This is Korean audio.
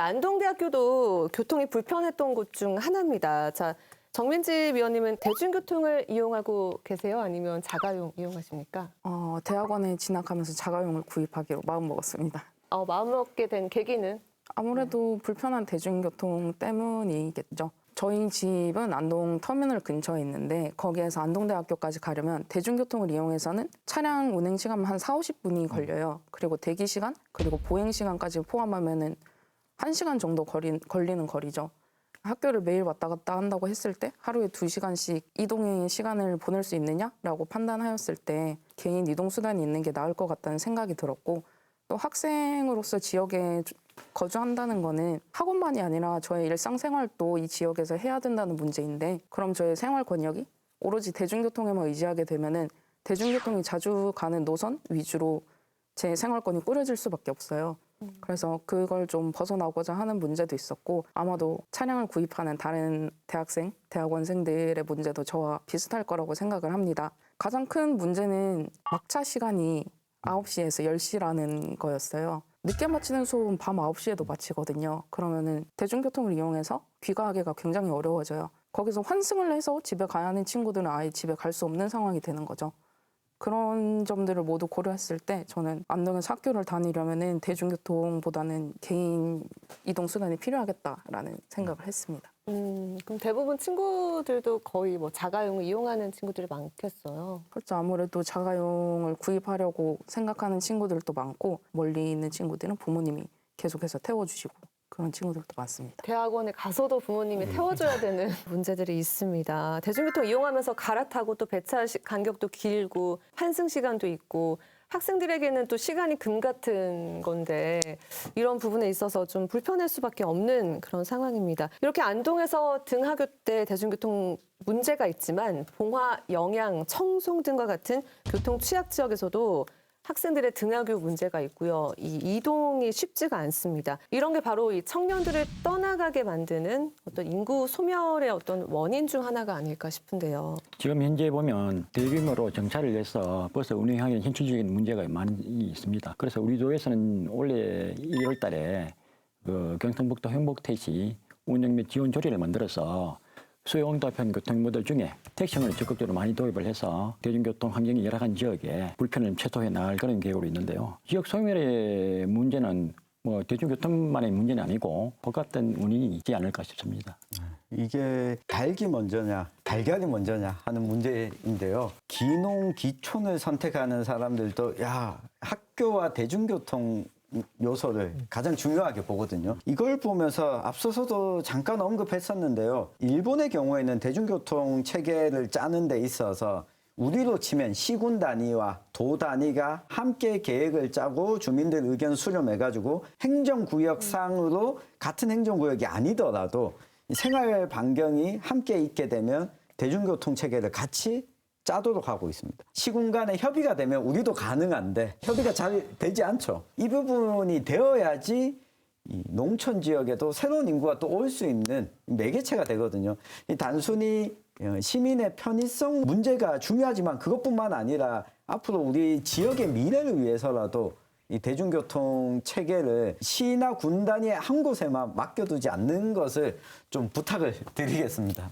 안동대학교도 교통이 불편했던 곳 중 하나입니다. 자, 정민지 위원님은 대중교통을 이용하고 계세요? 아니면 자가용 이용하십니까? 대학원에 진학하면서 자가용을 구입하기로 마음먹었습니다. 마음먹게 된 계기는? 아무래도 불편한 대중교통 때문이겠죠. 저희 집은 안동 터미널 근처에 있는데 거기에서 안동대학교까지 가려면 대중교통을 이용해서는 차량 운행 시간 한 40-50분이 걸려요. 그리고 대기 시간, 그리고 보행 시간까지 포함하면은 1시간 정도 걸리는 거리죠. 학교를 매일 왔다 갔다 한다고 했을 때 하루에 2시간씩 이동의 시간을 보낼 수 있느냐라고 판단하였을 때 개인 이동수단이 있는 게 나을 것 같다는 생각이 들었고, 또 학생으로서 지역에 거주한다는 거는 학원만이 아니라 저의 일상생활도 이 지역에서 해야 된다는 문제인데, 그럼 저의 생활 권역이 오로지 대중교통에만 의지하게 되면은 대중교통이 자주 가는 노선 위주로 제 생활권이 꾸려질 수밖에 없어요. 그래서 그걸 좀 벗어나고자 하는 문제도 있었고, 아마도 차량을 구입하는 다른 대학생, 대학원생들의 문제도 저와 비슷할 거라고 생각을 합니다. 가장 큰 문제는 막차 시간이 9시에서 10시라는 거였어요. 늦게 마치는 수업은 밤 9시에도 마치거든요. 그러면은 대중교통을 이용해서 귀가하기가 굉장히 어려워져요. 거기서 환승을 해서 집에 가야 하는 친구들은 아예 집에 갈 수 없는 상황이 되는 거죠. 그런 점들을 모두 고려했을 때 저는 안동에서 학교를 다니려면은 대중교통보다는 개인 이동수단이 필요하겠다라는 생각을 했습니다. 그럼 대부분 친구들도 거의 뭐 자가용을 이용하는 친구들이 많겠어요. 그렇죠. 아무래도 자가용을 구입하려고 생각하는 친구들도 많고, 멀리 있는 친구들은 부모님이 계속해서 태워주시고 그런 친구들도 많습니다. 대학원에 가서도 부모님이 태워줘야 되는 문제들이 있습니다. 대중교통 이용하면서 갈아타고 또 배차 간격도 길고 환승 시간도 있고 학생들에게는 또 시간이 금 같은 건데 이런 부분에 있어서 좀 불편할 수밖에 없는 그런 상황입니다. 이렇게 안동에서 등하교 때 대중교통 문제가 있지만 봉화, 영양, 청송 등과 같은 교통 취약 지역에서도 학생들의 등하교 문제가 있고요. 이 이동이 쉽지가 않습니다. 이런 게 바로 이 청년들을 떠나가게 만드는 어떤 인구 소멸의 어떤 원인 중 하나가 아닐까 싶은데요. 지금 현재 보면 대규모로 정차를 해서 버스 운행하기에 현실적인 문제가 많이 있습니다. 그래서 우리 도에서는 올해 1월 달에 경상북도 행복택시 운영 및 지원 조례를 만들어서 수요응답형 교통 모델 중에 택시를 적극적으로 많이 도입을 해서 대중교통 환경이 열악한 지역에 불편을 최소화해 나갈 그런 계획으로 있는데요. 지역 소멸의 문제는 뭐 대중교통만의 문제는 아니고 복합된 원인이 있지 않을까 싶습니다. 이게 닭이 먼저냐 달걀이 먼저냐 하는 문제인데요. 기농 기촌을 선택하는 사람들도 학교와 대중교통 요소를 가장 중요하게 보거든요. 이걸 보면서 앞서서도 잠깐 언급했었는데요. 일본의 경우에는 대중교통 체계를 짜는 데 있어서 우리로 치면 시군 단위와 도 단위가 함께 계획을 짜고 주민들 의견 수렴해가지고 행정구역상으로 같은 행정구역이 아니더라도 생활 반경이 함께 있게 되면 대중교통 체계를 같이 짜도록 하고 있습니다. 시군 간의 협의가 되면 우리도 가능한데 협의가 잘 되지 않죠. 이 부분이 되어야지 이 농촌 지역에도 새로운 인구가 또 올 수 있는 매개체가 되거든요. 단순히 시민의 편의성 문제가 중요하지만 그것뿐만 아니라 앞으로 우리 지역의 미래를 위해서라도 이 대중교통 체계를 시나 군 단위의 한 곳에만 맡겨두지 않는 것을 좀 부탁을 드리겠습니다.